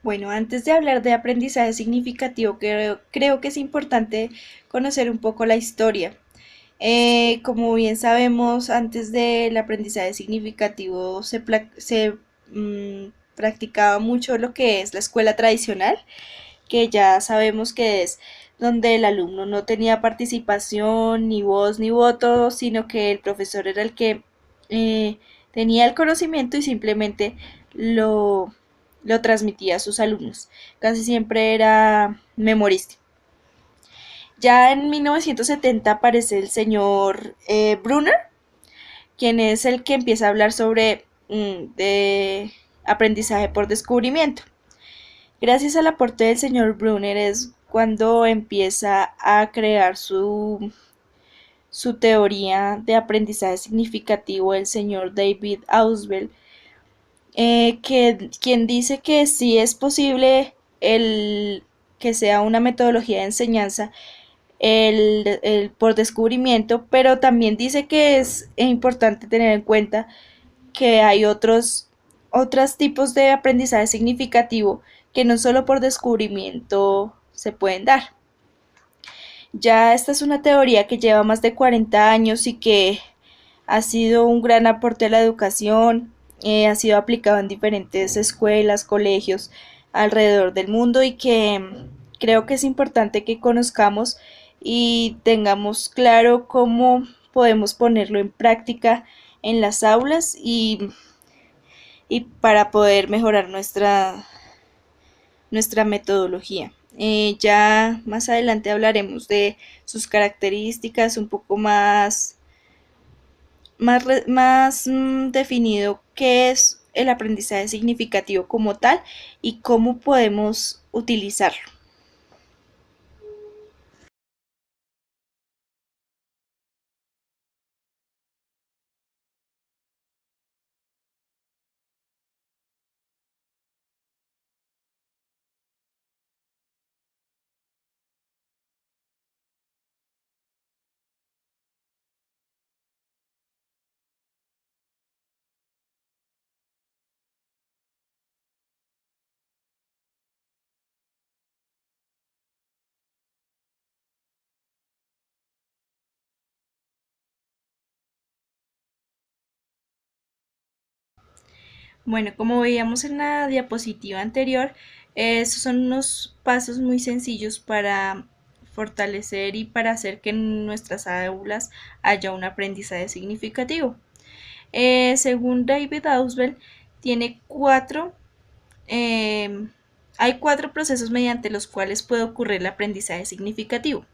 Bueno, antes de hablar de aprendizaje significativo, creo que es importante conocer un poco la historia. Como bien sabemos, antes del aprendizaje significativo practicaba mucho lo que es la escuela tradicional, que ya sabemos que es donde el alumno no tenía participación, ni voz ni voto, sino que el profesor era el que tenía el conocimiento y simplemente lo, lo transmitía a sus alumnos. Casi siempre era memorístico. Ya en 1970 aparece el señor Brunner, quien es el que empieza a hablar sobre de aprendizaje por descubrimiento. Gracias al aporte del señor Brunner es cuando empieza a crear su teoría de aprendizaje significativo el señor David Ausubel, quien dice que sí es posible que sea una metodología de enseñanza por descubrimiento, pero también dice que es importante tener en cuenta que hay otros tipos de aprendizaje significativo que no solo por descubrimiento se pueden dar. Ya esta es una teoría que lleva más de 40 años y que ha sido un gran aporte a la educación, ha sido aplicado en diferentes escuelas, colegios alrededor del mundo y que creo que es importante que conozcamos y tengamos claro cómo podemos ponerlo en práctica en las aulas y para poder mejorar nuestra metodología. Ya más adelante hablaremos de sus características un poco más definido qué es el aprendizaje significativo como tal y cómo podemos utilizarlo. Bueno, como veíamos en la diapositiva anterior, estos son unos pasos muy sencillos para fortalecer y para hacer que en nuestras aulas haya un aprendizaje significativo. Según David Ausubel, tiene eh, hay cuatro procesos mediante los cuales puede ocurrir el aprendizaje significativo.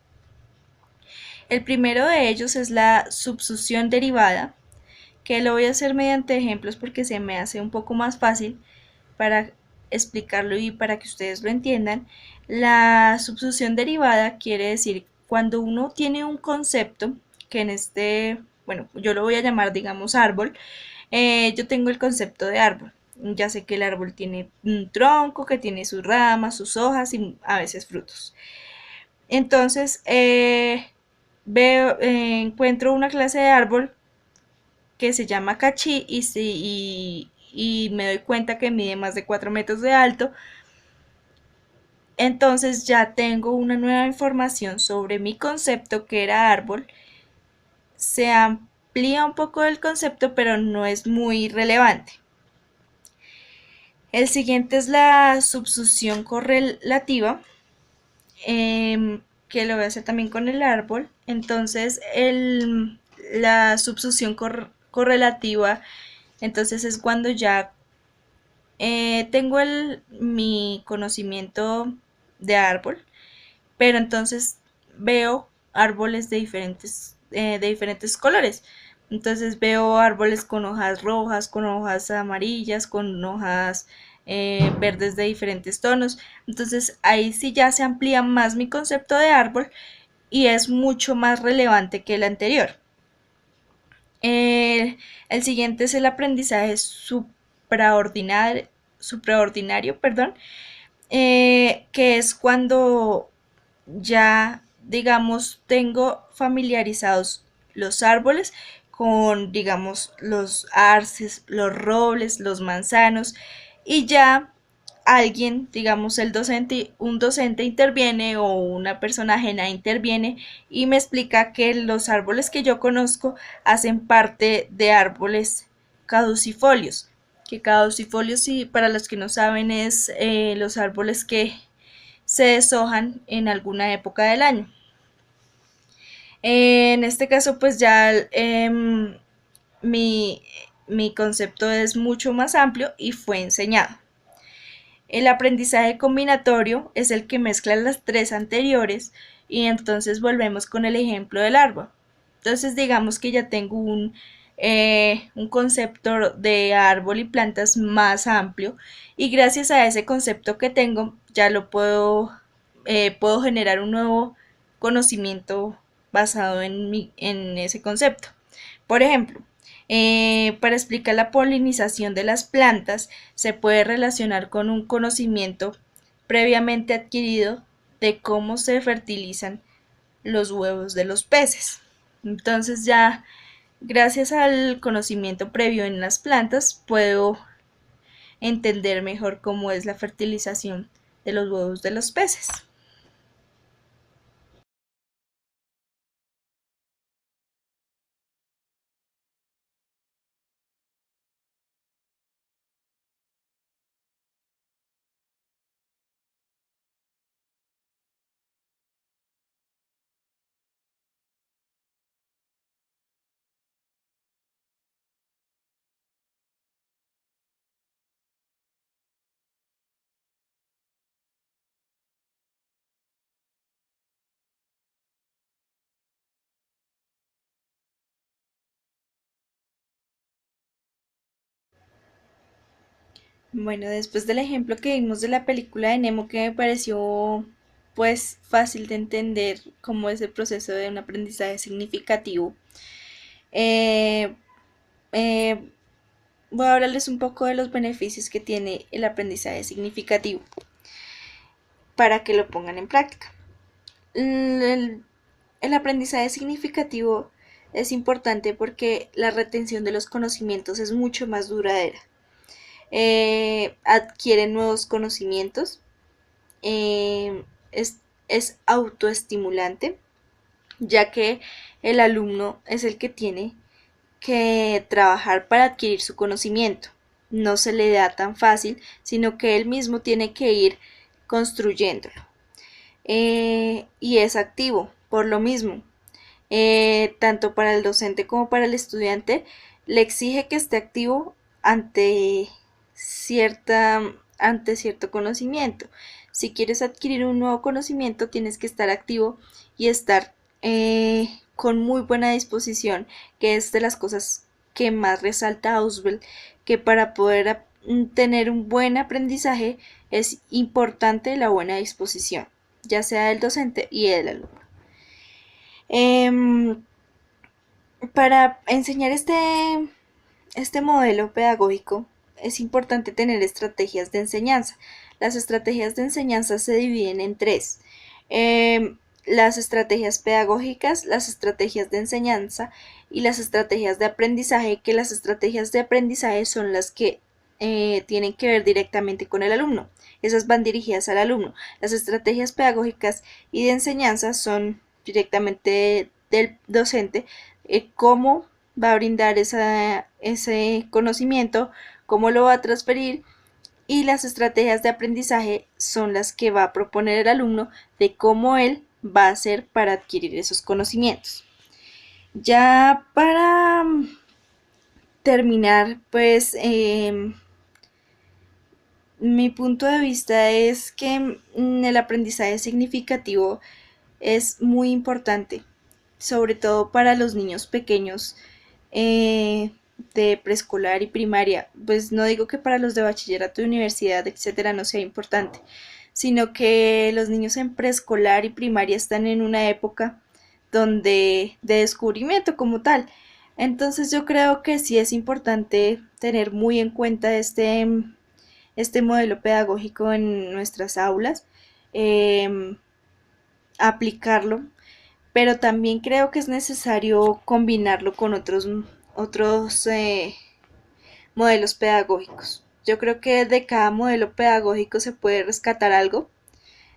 El primero de ellos es la subsución derivada, que lo voy a hacer mediante ejemplos porque se me hace un poco más fácil para explicarlo y para que ustedes lo entiendan. La subsución derivada quiere decir cuando uno tiene un concepto, que en bueno, yo lo voy a llamar, digamos, árbol. Yo tengo el concepto de árbol. Ya sé que el árbol tiene un tronco, que tiene sus ramas, sus hojas y a veces frutos. Entonces, encuentro una clase de árbol que se llama cachí y me doy cuenta que mide más de 4 metros de alto. Entonces ya tengo una nueva información sobre mi concepto que era árbol. Se amplía un poco el concepto, pero no es muy relevante. El siguiente es la subsución correlativa, que lo voy a hacer también con el árbol. Entonces, la subsución correlativa, entonces es cuando ya tengo mi conocimiento de árbol, pero entonces veo árboles de diferentes colores. Entonces veo árboles con hojas rojas, con hojas amarillas, con hojas verdes de diferentes tonos. Entonces ahí sí ya se amplía más mi concepto de árbol y es mucho más relevante que el anterior. El siguiente es el aprendizaje supraordinario, perdón, que es cuando ya, digamos, tengo familiarizados los árboles con, digamos, los arces, los robles, los manzanos, y ya alguien, digamos el docente, un docente interviene o una persona ajena interviene y me explica que los árboles que yo conozco hacen parte de árboles caducifolios. Que caducifolios, sí, para los que no saben, es los árboles que se deshojan en alguna época del año. En este caso, pues ya mi, mi concepto es mucho más amplio y fue enseñado. El aprendizaje combinatorio es el que mezcla las tres anteriores y entonces volvemos con el ejemplo del árbol. Entonces digamos que ya tengo un concepto de árbol y plantas más amplio y gracias a ese concepto que tengo ya puedo generar un nuevo conocimiento basado en ese concepto. Por ejemplo, para explicar la polinización de las plantas se puede relacionar con un conocimiento previamente adquirido de cómo se fertilizan los huevos de los peces. Entonces ya gracias al conocimiento previo en las plantas puedo entender mejor cómo es la fertilización de los huevos de los peces. Bueno, después del ejemplo que vimos de la película de Nemo, que me pareció pues fácil de entender cómo es el proceso de un aprendizaje significativo, eh, eh, voy a hablarles un poco de los beneficios que tiene el aprendizaje significativo para que lo pongan en práctica. El, el aprendizaje significativo es importante porque la retención de los conocimientos es mucho más duradera. Adquieren nuevos conocimientos, eh, es, es autoestimulante, ya que el alumno es el que tiene que trabajar para adquirir su conocimiento. No se le da tan fácil, sino que él mismo tiene que ir construyéndolo. Y es activo, por lo mismo. Tanto para el docente como para el estudiante, le exige que esté activo ante cierta, ante cierto conocimiento. Si quieres adquirir un nuevo conocimiento, tienes que estar activo y estar con muy buena disposición, que es de las cosas que más resalta Auswell, que para poder tener un buen aprendizaje es importante la buena disposición, ya sea del docente y del alumno. Em, para enseñar este modelo pedagógico es importante tener estrategias de enseñanza. Las estrategias de enseñanza se dividen en tres. Las estrategias pedagógicas, las estrategias de enseñanza y las estrategias de aprendizaje, que las estrategias de aprendizaje son las que tienen que ver directamente con el alumno. Esas van dirigidas al alumno. Las estrategias pedagógicas y de enseñanza son directamente del docente, cómo va a brindar ese conocimiento, cómo lo va a transferir, y las estrategias de aprendizaje son las que va a proponer el alumno de cómo él va a hacer para adquirir esos conocimientos. Ya para terminar, pues mi punto de vista es que el aprendizaje significativo es muy importante, sobre todo para los niños pequeños eh, de preescolar y primaria. Pues no digo que para los de bachillerato, universidad, etcétera, no sea importante, sino que los niños en preescolar y primaria están en una época donde de descubrimiento como tal. Entonces yo creo que sí es importante tener muy en cuenta este modelo pedagógico en nuestras aulas, eh, aplicarlo, pero también creo que es necesario combinarlo con otros modelos pedagógicos. Yo creo que de cada modelo pedagógico se puede rescatar algo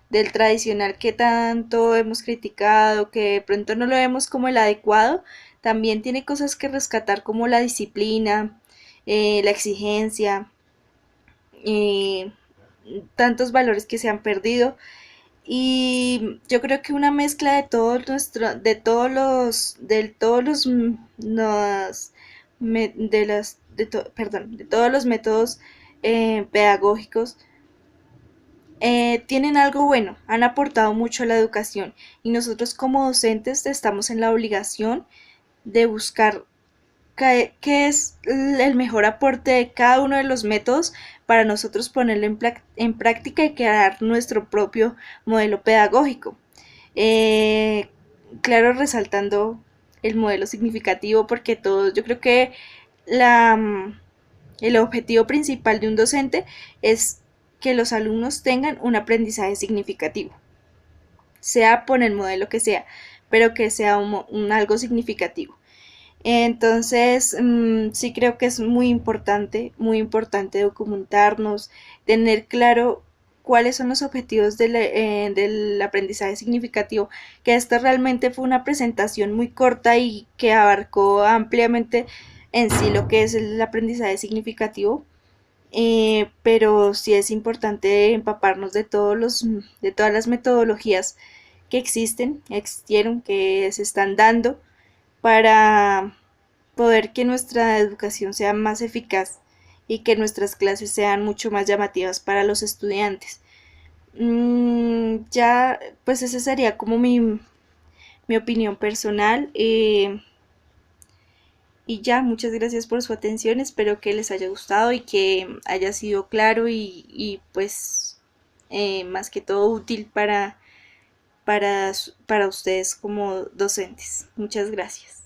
del tradicional que tanto hemos criticado, que de pronto no lo vemos como el adecuado, también tiene cosas que rescatar como la disciplina, la exigencia, eh, tantos valores que se han perdido. Y yo creo que una mezcla de todos de todos los métodos pedagógicos tienen algo bueno, han aportado mucho a la educación y nosotros como docentes estamos en la obligación de buscar qué es el mejor aporte de cada uno de los métodos para nosotros ponerlo en práctica y crear nuestro propio modelo pedagógico. Eh, claro, resaltando el modelo significativo porque todos, yo creo que la, el objetivo principal de un docente es que los alumnos tengan un aprendizaje significativo, sea por el modelo que sea, pero que sea algo significativo. Entonces, sí creo que es muy importante documentarnos, tener claro cuáles son los objetivos del aprendizaje significativo, que esto realmente fue una presentación muy corta y que abarcó ampliamente en sí lo que es el aprendizaje significativo, pero sí es importante empaparnos de todas las metodologías que existieron, que se están dando para poder que nuestra educación sea más eficaz y que nuestras clases sean mucho más llamativas para los estudiantes. Ya, pues esa sería como mi opinión personal. Y ya, muchas gracias por su atención. Espero que les haya gustado y que haya sido claro y pues más que todo útil para ustedes como docentes. Muchas gracias.